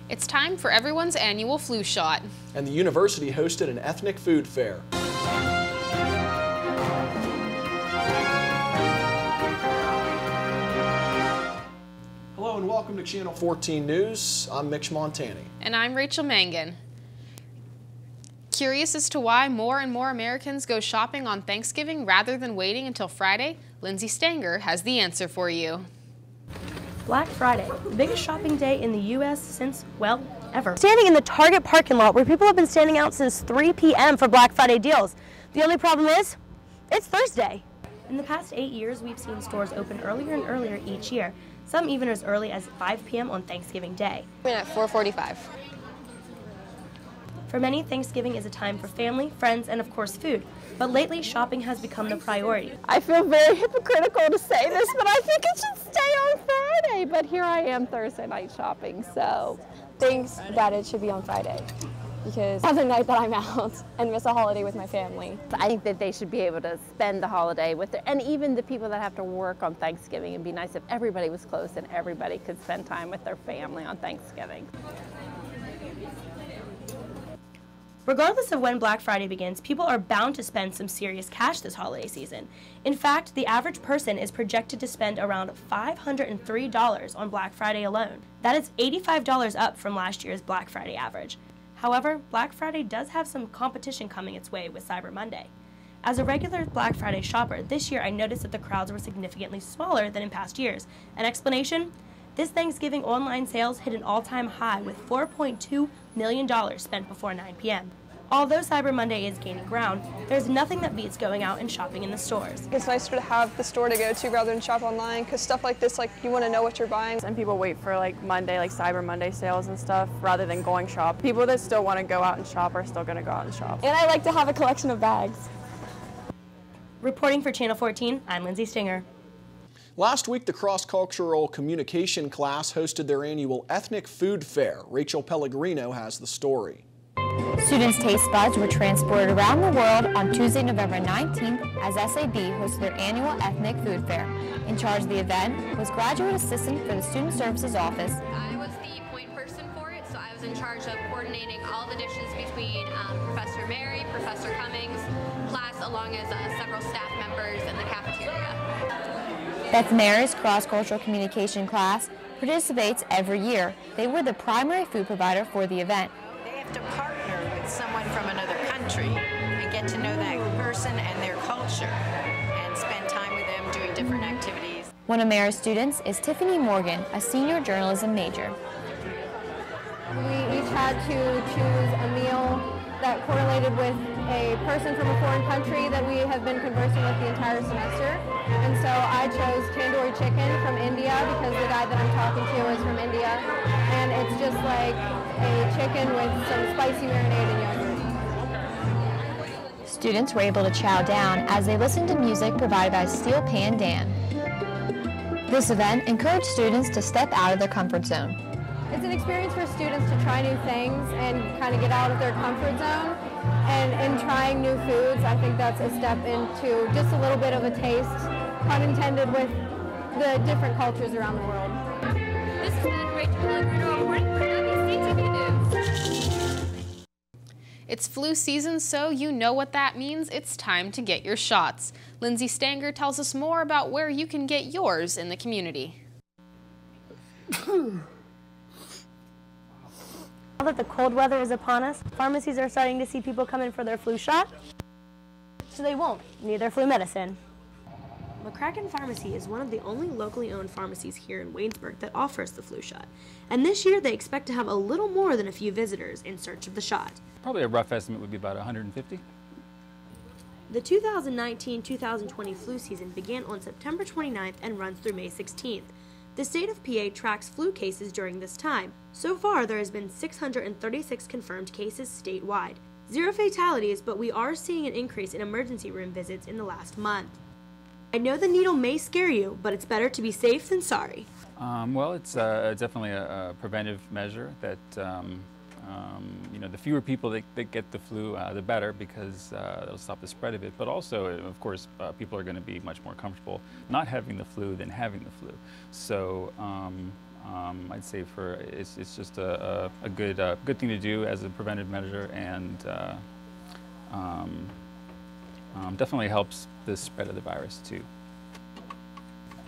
It's time for everyone's annual flu shot. And the university hosted an ethnic food fair. Hello and welcome to Channel 14 News. I'm Mitch Montani. And I'm Rachel Mangan. Curious as to why more and more Americans go shopping on Thanksgiving rather than waiting until Friday? Lindsay Stanger has the answer for you. Black Friday, the biggest shopping day in the U.S. since, well, ever. Standing in the Target parking lot where people have been standing out since 3 p.m. for Black Friday deals. The only problem is, it's Thursday. In the past 8 years, we've seen stores open earlier and earlier each year, some even as early as 5 p.m. on Thanksgiving Day. We're at 4:45. For many, Thanksgiving is a time for family, friends, and of course food. But lately, shopping has become the priority. I feel very hypocritical to say this, but I think it should stay on Friday. But here I am Thursday night shopping, so Thinks that it should be on Friday because that's the night that I'm out and miss a holiday with my family. I think that they should be able to spend the holiday with their, and even the people that have to work on Thanksgiving. It'd be nice if everybody was close and everybody could spend time with their family on Thanksgiving. Regardless of when Black Friday begins, people are bound to spend some serious cash this holiday season. In fact, the average person is projected to spend around $503 on Black Friday alone. That is $85 up from last year's Black Friday average. However, Black Friday does have some competition coming its way with Cyber Monday. As a regular Black Friday shopper, this year I noticed that the crowds were significantly smaller than in past years. An explanation? This Thanksgiving online sales hit an all-time high with $4.2 million spent before 9 p.m. Although Cyber Monday is gaining ground, there's nothing that beats going out and shopping in the stores. It's nicer to have the store to go to rather than shop online because stuff like this, like you want to know what you're buying. And people wait for like Monday, like Cyber Monday sales and stuff rather than going shop. People that still want to go out and shop are still going to go out and shop. And I like to have a collection of bags. Reporting for Channel 14, I'm Lindsay Stinger. Last week, the cross-cultural communication class hosted their annual ethnic food fair. Rachel Pellegrino has the story. Students' taste buds were transported around the world on Tuesday, November 19th as SAB hosted their annual ethnic food fair. In charge of the event was graduate assistant for the Student Services Office. I was the point person for it, so I was in charge of coordinating all the dishes between Professor Mary, Professor Cummings, class, along as several staff members in the cafeteria. Beth Mary's cross-cultural communication class participates every year. They were the primary food provider for the event. They have to partner with someone from another country and get to know that person and their culture and spend time with them doing different activities. One of Mary's students is Tiffany Morgan, a senior journalism major. We each had to choose a meal that correlated with a person from a foreign country that we have been conversing with the entire semester. And so I chose tandoori chicken from India because the guy that I'm talking to is from India. And it's just like a chicken with some spicy marinade and yogurt. Students were able to chow down as they listened to music provided by Steel Pan Dan. This event encouraged students to step out of their comfort zone. It's an experience for students to try new things and kind of get out of their comfort zone. And in trying new foods, I think that's a step into just a little bit of a taste, pun intended, with the different cultures around the world. This has been Rachel Pellegrino reporting for WCTV News. It's flu season, so you know what that means. It's time to get your shots. Lindsay Stanger tells us more about where you can get yours in the community. Now that the cold weather is upon us, pharmacies are starting to see people come in for their flu shot, so they won't need their flu medicine. McCracken Pharmacy is one of the only locally owned pharmacies here in Waynesburg that offers the flu shot. And this year they expect to have a little more than a few visitors in search of the shot. Probably a rough estimate would be about 150. The 2019-2020 flu season began on September 29th and runs through May 16th. The state of PA tracks flu cases during this time. So far, there has been 636 confirmed cases statewide. 0 fatalities, but we are seeing an increase in emergency room visits in the last month. I know the needle may scare you, but it's better to be safe than sorry. Well, it's definitely a preventive measure that you know, the fewer people that get the flu, the better, because it'll stop the spread of it. But also, of course, people are going to be much more comfortable not having the flu than having the flu. So I'd say it's just a good thing to do as a preventive measure, and definitely helps the spread of the virus too.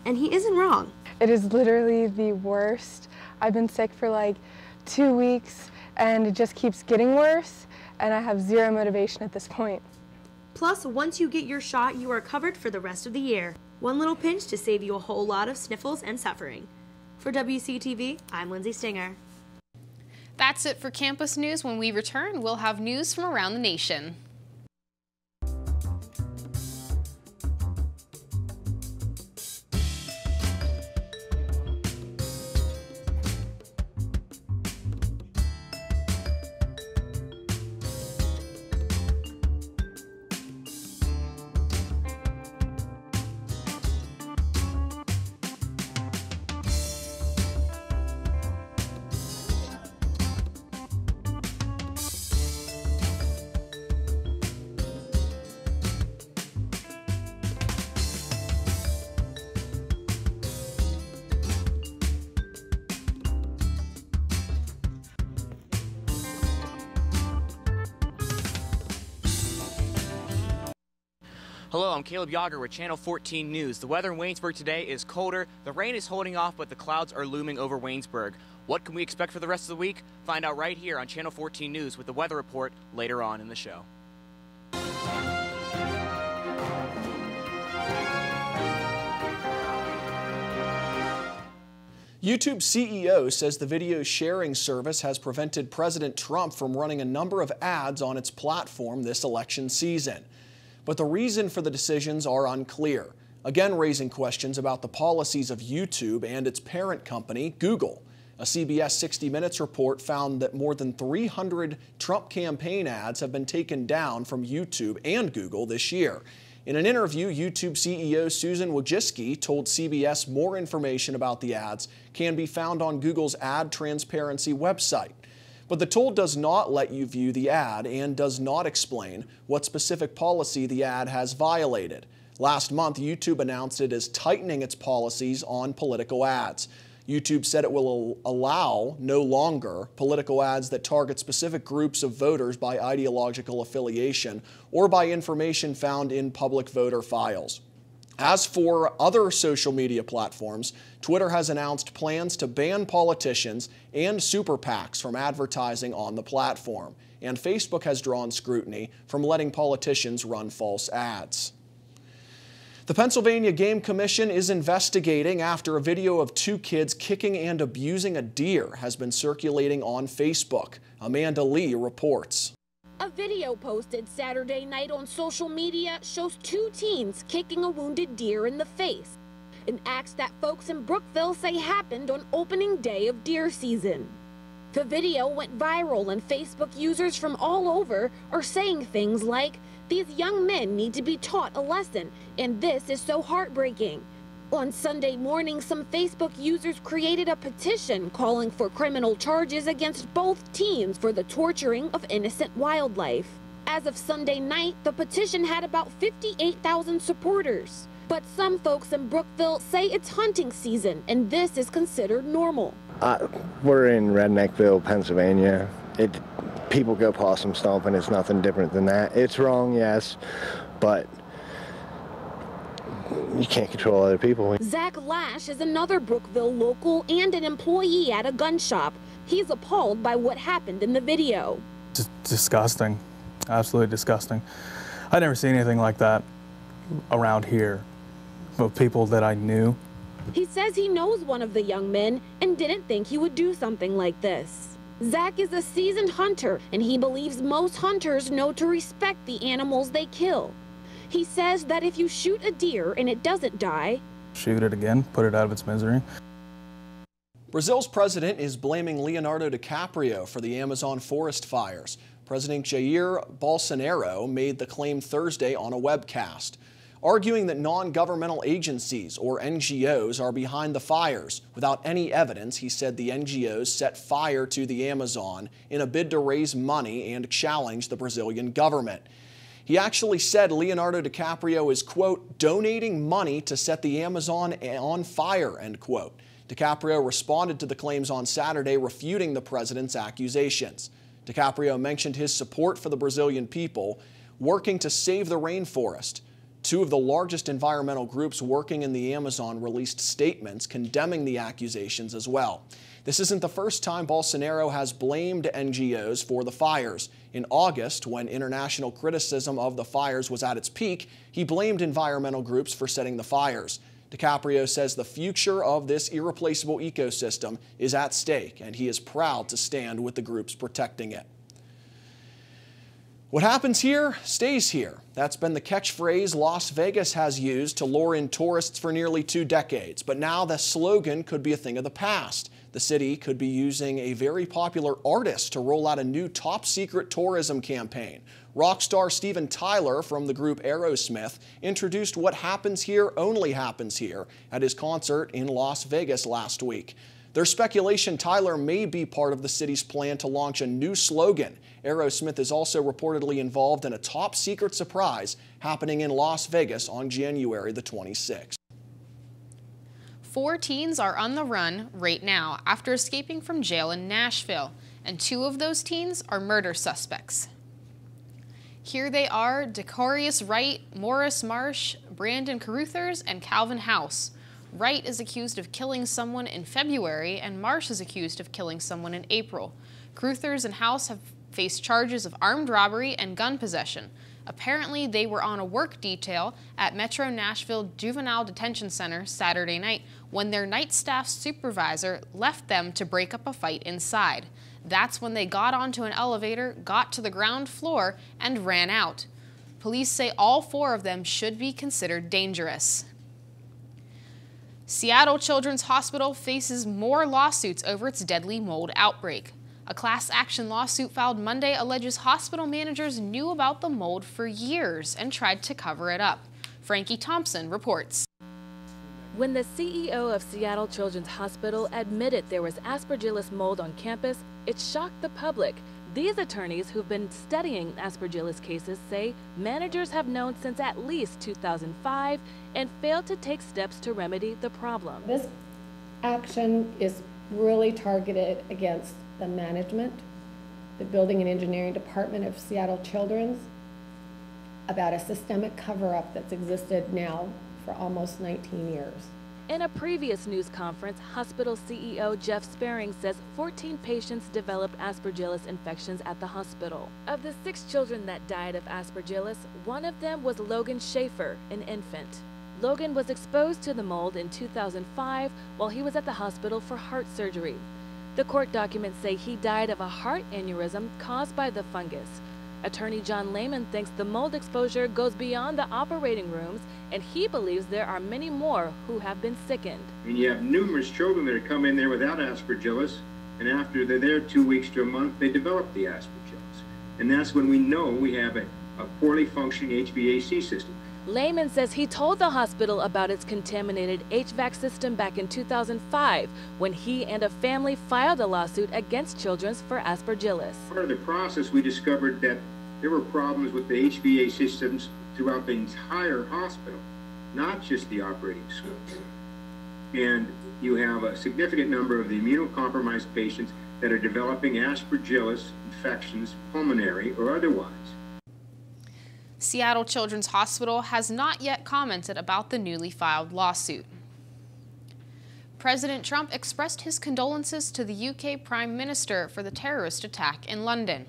And he isn't wrong. It is literally the worst. I've been sick for like 2 weeks and it just keeps getting worse, and I have zero motivation at this point. Plus, once you get your shot, you are covered for the rest of the year. One little pinch to save you a whole lot of sniffles and suffering. For WCTV, I'm Lindsay Stinger. That's it for campus news. When we return, we'll have news from around the nation. Hello, I'm Caleb Yauger with Channel 14 News. The weather in Waynesburg today is colder. The rain is holding off, but the clouds are looming over Waynesburg. What can we expect for the rest of the week? Find out right here on Channel 14 News with the weather report later on in the show. YouTube CEO says the video sharing service has prevented President Trump from running a number of ads on its platform this election season. But the reason for the decisions are unclear, again raising questions about the policies of YouTube and its parent company, Google. A CBS 60 Minutes report found that more than 300 Trump campaign ads have been taken down from YouTube and Google this year. In an interview, YouTube CEO Susan Wojcicki told CBS more information about the ads can be found on Google's ad transparency website. But the tool does not let you view the ad and does not explain what specific policy the ad has violated. Last month, YouTube announced it is tightening its policies on political ads. YouTube said it will allow no longer political ads that target specific groups of voters by ideological affiliation or by information found in public voter files. As for other social media platforms, Twitter has announced plans to ban politicians and super PACs from advertising on the platform, and Facebook has drawn scrutiny from letting politicians run false ads. The Pennsylvania Game Commission is investigating after a video of 2 kids kicking and abusing a deer has been circulating on Facebook. Amanda Lee reports. A video posted Saturday night on social media shows 2 teens kicking a wounded deer in the face, an act that folks in Brookville say happened on opening day of deer season. The video went viral and Facebook users from all over are saying things like, "These young men need to be taught a lesson, and this is so heartbreaking." On Sunday morning, some Facebook users created a petition calling for criminal charges against both teens for the torturing of innocent wildlife. As of Sunday night, the petition had about 58,000 supporters. But some folks in Brookville say it's hunting season, and this is considered normal. We're in Redneckville, Pennsylvania. People go possum stomping. It's nothing different than that. It's wrong, yes, but you can't control other people. Zach Lash is another Brookville local and an employee at a gun shop. He's appalled by what happened in the video. Just disgusting, absolutely disgusting. I'd never seen anything like that around here with people that I knew. He says he knows one of the young men and didn't think he would do something like this. Zach is a seasoned hunter, and he believes most hunters know to respect the animals they kill. He says that if you shoot a deer and it doesn't die, shoot it again, put it out of its misery. Brazil's president is blaming Leonardo DiCaprio for the Amazon forest fires. President Jair Bolsonaro made the claim Thursday on a webcast, arguing that non-governmental agencies, or NGOs, are behind the fires. Without any evidence, he said the NGOs set fire to the Amazon in a bid to raise money and challenge the Brazilian government. He actually said Leonardo DiCaprio is, quote, donating money to set the Amazon on fire, end quote. DiCaprio responded to the claims on Saturday, refuting the president's accusations. DiCaprio mentioned his support for the Brazilian people, working to save the rainforest. Two of the largest environmental groups working in the Amazon released statements condemning the accusations as well. This isn't the first time Bolsonaro has blamed NGOs for the fires. In August, when international criticism of the fires was at its peak, he blamed environmental groups for setting the fires. DiCaprio says the future of this irreplaceable ecosystem is at stake, and he is proud to stand with the groups protecting it. What happens here stays here. That's been the catchphrase Las Vegas has used to lure in tourists for nearly 2 decades. But now the slogan could be a thing of the past. The city could be using a very popular artist to roll out a new top-secret tourism campaign. Rock star Steven Tyler from the group Aerosmith introduced What Happens Here Only Happens Here at his concert in Las Vegas last week. There's speculation Tyler may be part of the city's plan to launch a new slogan. Aerosmith is also reportedly involved in a top-secret surprise happening in Las Vegas on January the 26th. 4 teens are on the run right now after escaping from jail in Nashville, and 2 of those teens are murder suspects. Here they are: Decorius Wright, Morris Marsh, Brandon Caruthers, and Calvin House. Wright is accused of killing someone in February, and Marsh is accused of killing someone in April. Caruthers and House have faced charges of armed robbery and gun possession. Apparently, they were on a work detail at Metro Nashville Juvenile Detention Center Saturday night when their night staff supervisor left them to break up a fight inside. That's when they got onto an elevator, got to the ground floor, and ran out. Police say all 4 of them should be considered dangerous. Seattle Children's Hospital faces more lawsuits over its deadly mold outbreak. A class action lawsuit filed Monday alleges hospital managers knew about the mold for years and tried to cover it up. Frankie Thompson reports. When the CEO of Seattle Children's Hospital admitted there was Aspergillus mold on campus, it shocked the public. These attorneys who've been studying Aspergillus cases say managers have known since at least 2005 and failed to take steps to remedy the problem. This action is really targeted against the management, the Building and Engineering Department of Seattle Children's, about a systemic cover-up that's existed now for almost 19 years. In a previous news conference, hospital CEO Jeff Sparing says 14 patients developed Aspergillus infections at the hospital. Of the 6 children that died of Aspergillus, one of them was Logan Schaefer, an infant. Logan was exposed to the mold in 2005 while he was at the hospital for heart surgery. The court documents say he died of a heart aneurysm caused by the fungus. Attorney John Lehman thinks the mold exposure goes beyond the operating rooms, and he believes there are many more who have been sickened. And you have numerous children that come in there without Aspergillus, and after they're there 2 weeks to a month, they develop the Aspergillus. And that's when we know we have a poorly functioning HVAC system. Lehman says he told the hospital about its contaminated HVAC system back in 2005 when he and a family filed a lawsuit against Children's for Aspergillus. Part of the process, we discovered that there were problems with the HVAC systems throughout the entire hospital, not just the operating suite. And you have a significant number of the immunocompromised patients that are developing Aspergillus infections, pulmonary or otherwise. Seattle Children's Hospital has not yet commented about the newly filed lawsuit. President Trump expressed his condolences to the UK Prime Minister for the terrorist attack in London.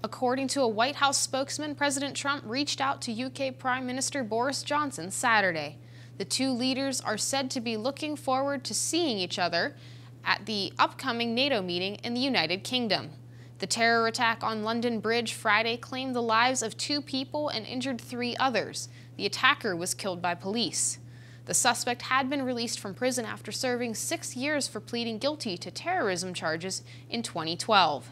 According to a White House spokesman, President Trump reached out to UK Prime Minister Boris Johnson Saturday. The 2 leaders are said to be looking forward to seeing each other at the upcoming NATO meeting in the United Kingdom. The terror attack on London Bridge Friday claimed the lives of 2 people and injured 3 others. The attacker was killed by police. The suspect had been released from prison after serving 6 years for pleading guilty to terrorism charges in 2012.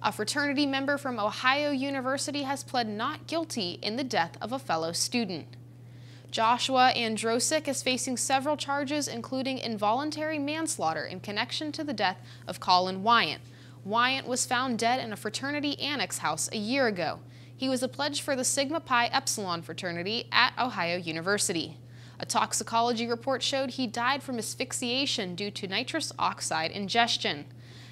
A fraternity member from Ohio University has pled not guilty in the death of a fellow student. Joshua Androsik is facing several charges, including involuntary manslaughter in connection to the death of Colin Wyant. Wyant was found dead in a fraternity annex house a year ago. He was a pledge for the Sigma Pi Epsilon fraternity at Ohio University. A toxicology report showed he died from asphyxiation due to nitrous oxide ingestion.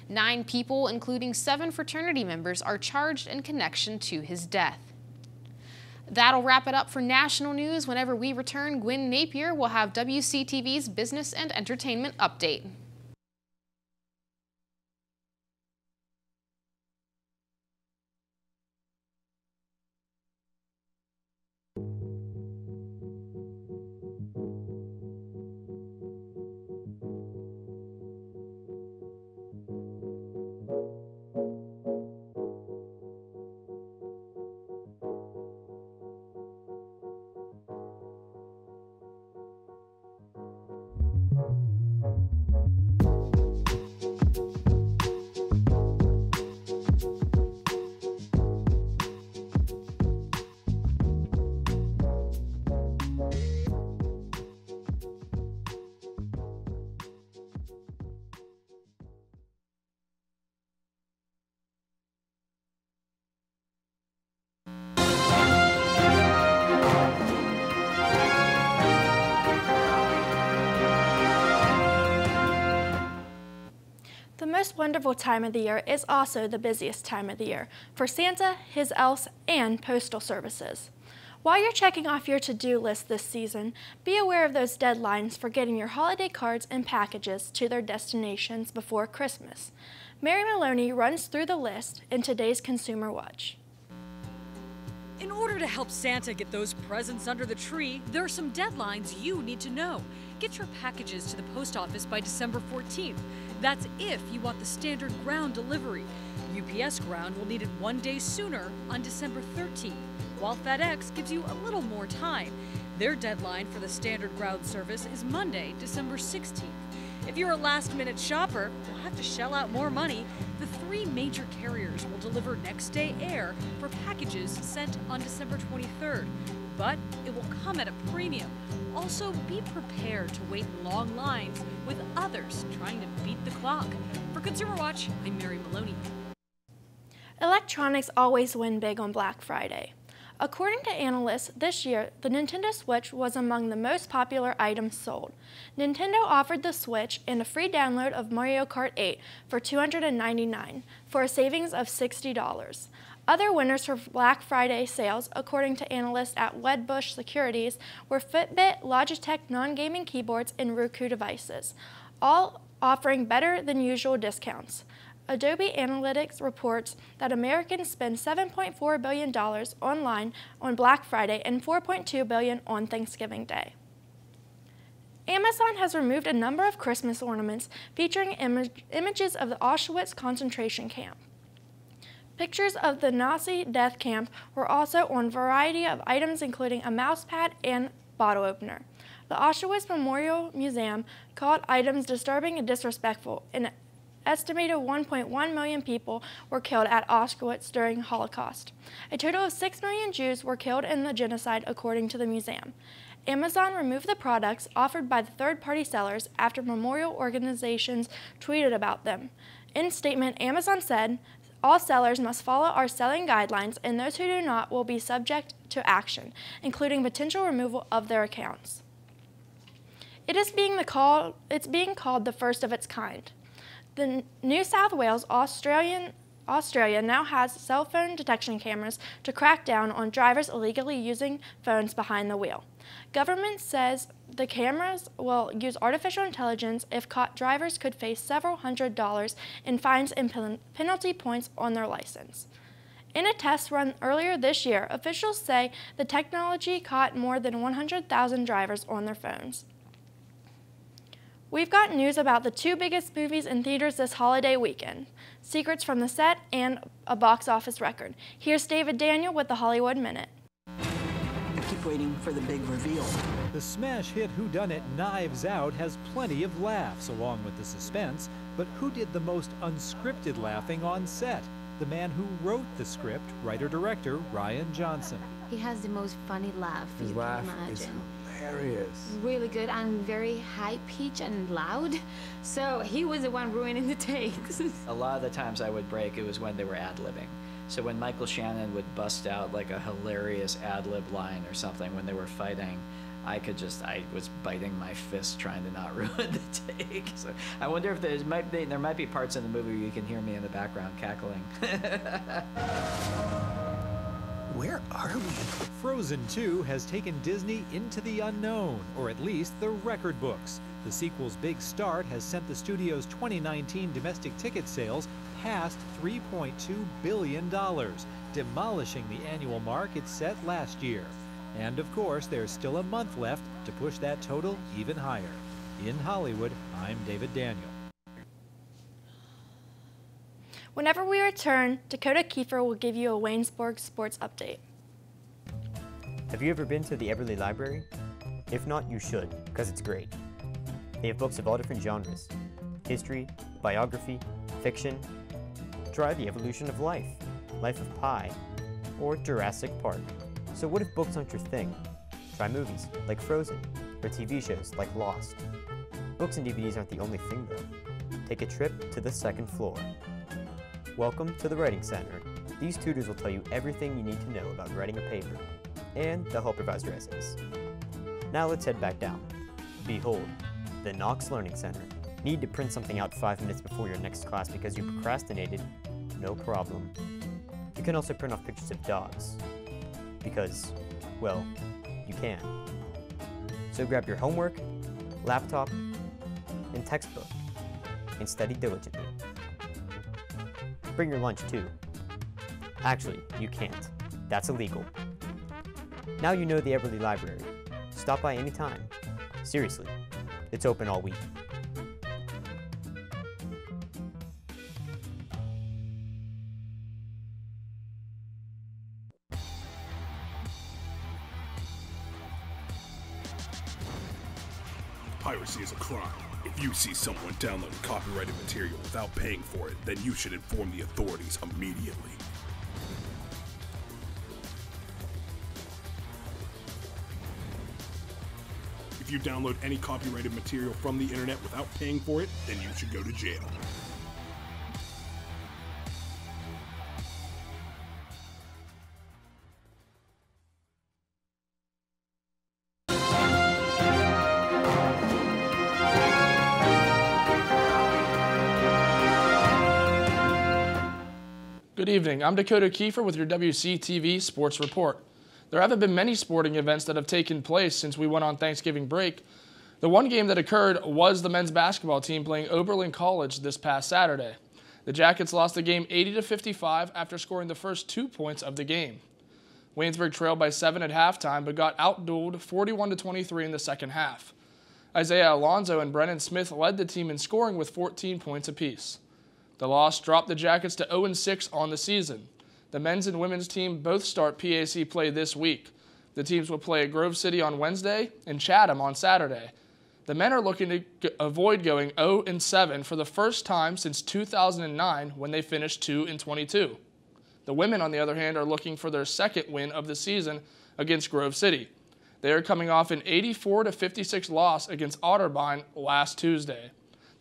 9 people, including 7 fraternity members, are charged in connection to his death. That'll wrap it up for national news. Whenever we return, Gwyn Napier will have WCTV's Business and Entertainment Update. The most wonderful time of the year is also the busiest time of the year for Santa, his elves, and postal services. While you're checking off your to-do list this season, be aware of those deadlines for getting your holiday cards and packages to their destinations before Christmas. Mary Maloney runs through the list in today's Consumer Watch. In order to help Santa get those presents under the tree, there are some deadlines you need to know. Get your packages to the post office by December 14th. That's if you want the standard ground delivery. UPS ground will need it 1 day sooner on December 13th, while FedEx gives you a little more time. Their deadline for the standard ground service is Monday, December 16th. If you're a last-minute shopper, you'll have to shell out more money. The 3 major carriers will deliver next-day air for packages sent on December 23rd, but it will come at a premium. Also, be prepared to wait in long lines with others trying to beat the clock. For Consumer Watch, I'm Mary Maloney. Electronics always win big on Black Friday. According to analysts, this year, the Nintendo Switch was among the most popular items sold. Nintendo offered the Switch and a free download of Mario Kart 8 for $299 for a savings of $60. Other winners for Black Friday sales, according to analysts at Wedbush Securities, were Fitbit, Logitech non-gaming keyboards, and Roku devices, all offering better than usual discounts. Adobe Analytics reports that Americans spend $7.4 billion online on Black Friday and $4.2 billion on Thanksgiving Day. Amazon has removed a number of Christmas ornaments featuring images of the Auschwitz concentration camp. Pictures of the Nazi death camp were also on a variety of items, including a mouse pad and bottle opener. The Auschwitz Memorial Museum called items disturbing and disrespectful. An estimated 1.1 million people were killed at Auschwitz during the Holocaust. A total of 6 million Jews were killed in the genocide, according to the museum. Amazon removed the products offered by the third-party sellers after memorial organizations tweeted about them. In a statement, Amazon said, "All sellers must follow our selling guidelines, and those who do not will be subject to action, including potential removal of their accounts." It's being called the first of its kind. The New South Wales, Australia now has cell phone detection cameras to crack down on drivers illegally using phones behind the wheel. Government says the cameras will use artificial intelligence. If caught, drivers could face several $100s in fines and penalty points on their license. In a test run earlier this year, officials say the technology caught more than 100,000 drivers on their phones. We've got news about the 2 biggest movies in theaters this holiday weekend, secrets from the set, and a box office record. Here's David Daniel with the Hollywood Minute. I keep waiting for the big reveal. The smash hit whodunit Knives Out has plenty of laughs along with the suspense, but who did the most unscripted laughing on set? The man who wrote the script, writer-director Rian Johnson. He has the most funny laugh His you laugh can imagine. is hilarious. Really good and very high pitch and loud. So he was the one ruining the takes. A lot of the times I would break, it was when they were ad-libbing. So when Michael Shannon would bust out like a hilarious ad-lib line or something when they were fighting, I was biting my fist trying to not ruin the take. So I wonder if there might be parts in the movie where you can hear me in the background cackling. Where are we? Frozen 2 has taken Disney into the unknown, or at least the record books. The sequel's big start has sent the studio's 2019 domestic ticket sales past $3.2 billion, demolishing the annual mark it set last year. And of course, there's still a month left to push that total even higher. In Hollywood, I'm David Daniel. Whenever we return, Dakota Keefer will give you a Waynesburg sports update. Have you ever been to the Everly Library? If not, you should, because it's great. They have books of all different genres: history, biography, fiction. Try The Evolution of Life, Life of Pi, or Jurassic Park. So what if books aren't your thing? Try movies like Frozen, or TV shows like Lost. Books and DVDs aren't the only thing though. Take a trip to the second floor. Welcome to the Writing Center. These tutors will tell you everything you need to know about writing a paper, and they'll help revise your essays. Now let's head back down. Behold, the Knox Learning Center. Need to print something out 5 minutes before your next class because you procrastinated? No problem. You can also print off pictures of dogs. Because, well, you can. So grab your homework, laptop, and textbook, and study diligently. Bring your lunch too. Actually, you can't. That's illegal. Now you know the Everly Library. Stop by anytime. Seriously, it's open all week. Piracy is a crime. If you see someone downloading copyrighted material without paying for it, then you should inform the authorities immediately. If you download any copyrighted material from the internet without paying for it, then you should go to jail. Good evening, I'm Dakota Keefer with your WCTV Sports Report. There haven't been many sporting events that have taken place since we went on Thanksgiving break. The one game that occurred was the men's basketball team playing Oberlin College this past Saturday. The Jackets lost the game 80-55 after scoring the first 2 points of the game. Waynesburg trailed by 7 at halftime but got outdueled 41-23 in the second half. Isaiah Alonso and Brennan Smith led the team in scoring with 14 points apiece. The loss dropped the Jackets to 0-6 on the season. The men's and women's team both start PAC play this week. The teams will play at Grove City on Wednesday and Chatham on Saturday. The men are looking to avoid going 0-7 for the first time since 2009 when they finished 2-22. The women, on the other hand, are looking for their second win of the season against Grove City. They are coming off an 84-56 loss against Otterbein last Tuesday.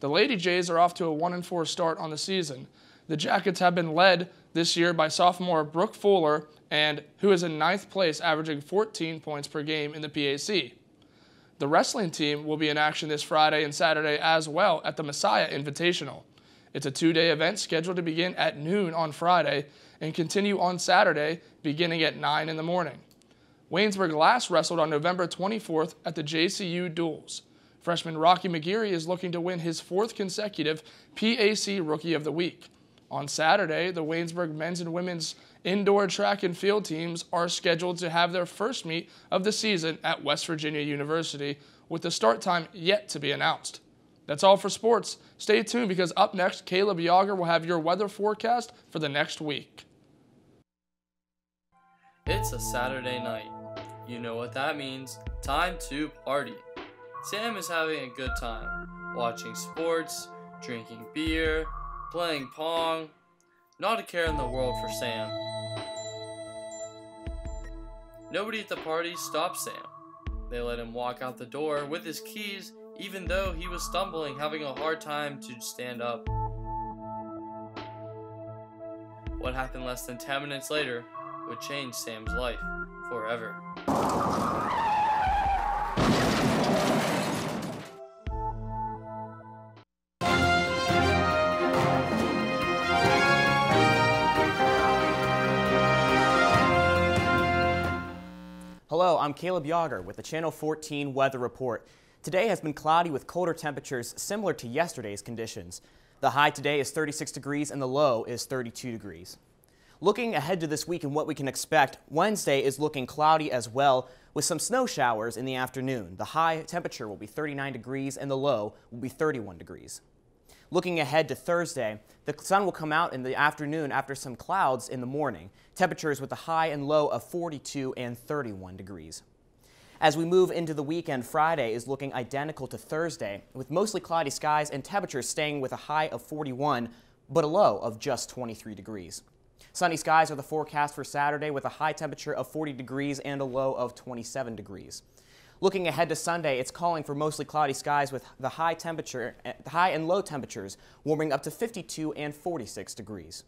The Lady Jays are off to a 1-4 start on the season. The Jackets have been led this year by sophomore Brooke Fuller, who is in 9th place, averaging 14 points per game in the PAC. The wrestling team will be in action this Friday and Saturday as well at the Messiah Invitational. It's a 2-day event scheduled to begin at noon on Friday and continue on Saturday beginning at 9 in the morning. Waynesburg last wrestled on November 24th at the JCU Duels. Freshman Rocky McGeary is looking to win his 4th consecutive PAC Rookie of the Week. On Saturday, the Waynesburg men's and women's indoor track and field teams are scheduled to have their first meet of the season at West Virginia University, with the start time yet to be announced. That's all for sports. Stay tuned because up next, Caleb Yauger will have your weather forecast for the next week. It's a Saturday night. You know what that means. Time to party. Sam is having a good time, watching sports, drinking beer, playing pong. Not a care in the world for Sam. Nobody at the party stopped Sam. They let him walk out the door with his keys, even though he was stumbling, having a hard time to stand up. What happened less than 10 minutes later would change Sam's life forever. I'm Caleb Yauger with the Channel 14 Weather Report. Today has been cloudy with colder temperatures similar to yesterday's conditions. The high today is 36 degrees and the low is 32 degrees. Looking ahead to this week and what we can expect, Wednesday is looking cloudy as well with some snow showers in the afternoon. The high temperature will be 39 degrees and the low will be 31 degrees. Looking ahead to Thursday, the sun will come out in the afternoon after some clouds in the morning. Temperatures with a high and low of 42 and 31 degrees. As we move into the weekend, Friday is looking identical to Thursday with mostly cloudy skies and temperatures staying with a high of 41 but a low of just 23 degrees. Sunny skies are the forecast for Saturday with a high temperature of 40 degrees and a low of 27 degrees. Looking ahead to Sunday, it's calling for mostly cloudy skies with the high and low temperatures warming up to 52 and 46 degrees.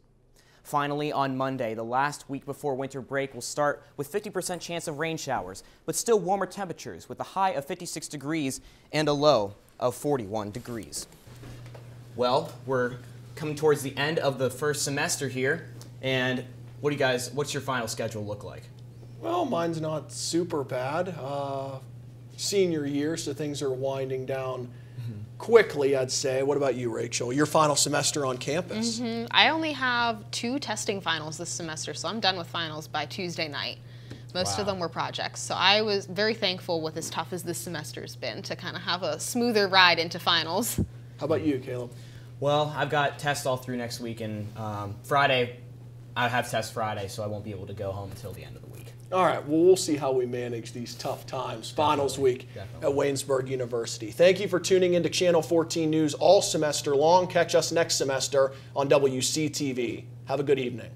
Finally, on Monday, the last week before winter break will start with 50% chance of rain showers, but still warmer temperatures with a high of 56 degrees and a low of 41 degrees. Well, we're coming towards the end of the first semester here, and what's your final schedule look like? Well, mine's not super bad. Senior year, so things are winding down quickly, I'd say. What about you, Rachel? Your final semester on campus? I only have 2 testing finals this semester, so I'm done with finals by Tuesday night. Most of them were projects, so I was very thankful with as tough as this semester's been to kind of have a smoother ride into finals. How about you, Caleb? Well, I've got tests all through next week, and Friday, I have tests Friday, so I won't be able to go home until the end of the week. All right, well, we'll see how we manage these tough times. Finals week at Waynesburg University. Thank you for tuning into Channel 14 News all semester long. Catch us next semester on WCTV. Have a good evening.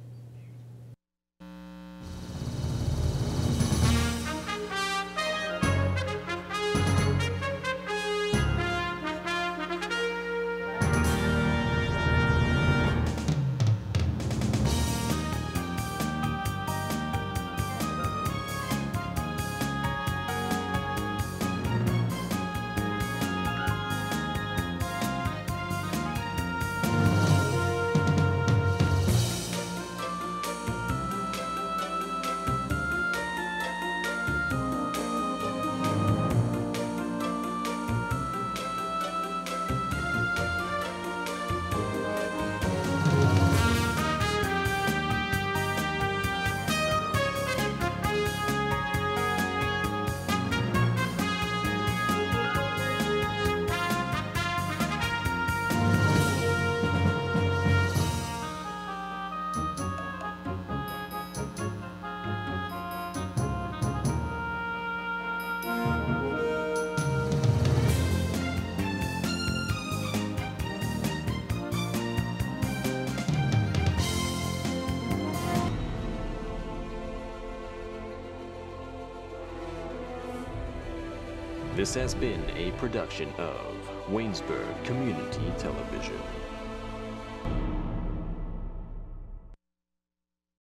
This has been a production of Waynesburg Community Television.